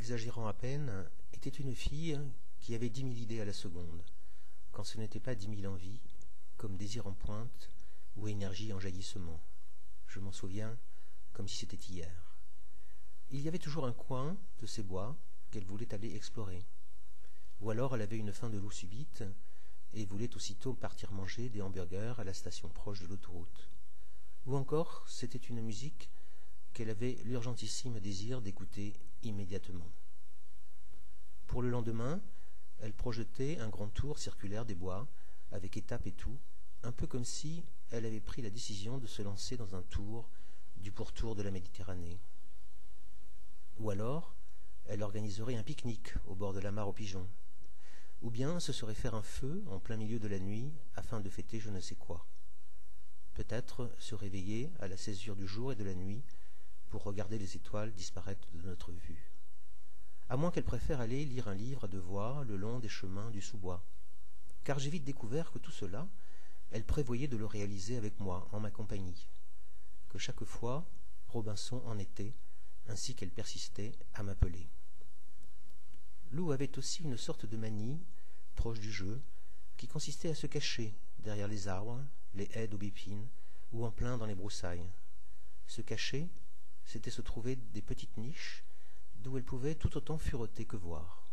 exagérant à peine, était une fille qui avait 10 000 idées à la seconde, quand ce n'était pas 10 000 envies, comme désir en pointe ou énergie en jaillissement. Je m'en souviens comme si c'était hier. Il y avait toujours un coin de ces bois qu'elle voulait aller explorer. Ou alors elle avait une faim de loup subite et voulait aussitôt partir manger des hamburgers à la station proche de l'autoroute. Ou encore c'était une musique qu'elle avait l'urgentissime désir d'écouter immédiatement. Pour le lendemain, elle projetait un grand tour circulaire des bois, avec étapes et tout, un peu comme si elle avait pris la décision de se lancer dans un tour du pourtour de la Méditerranée. Ou alors, elle organiserait un pique-nique au bord de la mare aux pigeons. Ou bien ce serait faire un feu en plein milieu de la nuit afin de fêter je ne sais quoi. Peut-être se réveiller à la césure du jour et de la nuit pour regarder les étoiles disparaître de notre vue. À moins qu'elle préfère aller lire un livre à deux voix le long des chemins du sous-bois. Car j'ai vite découvert que tout cela, elle prévoyait de le réaliser avec moi, en ma compagnie. Que chaque fois, Robinson en était, ainsi qu'elle persistait à m'appeler. Lou avait aussi une sorte de manie, proche du jeu, qui consistait à se cacher derrière les arbres, les haies d'aubépine, ou en plein dans les broussailles. Se cacher, c'était se trouver des petites niches d'où elle pouvait tout autant fureter que voir.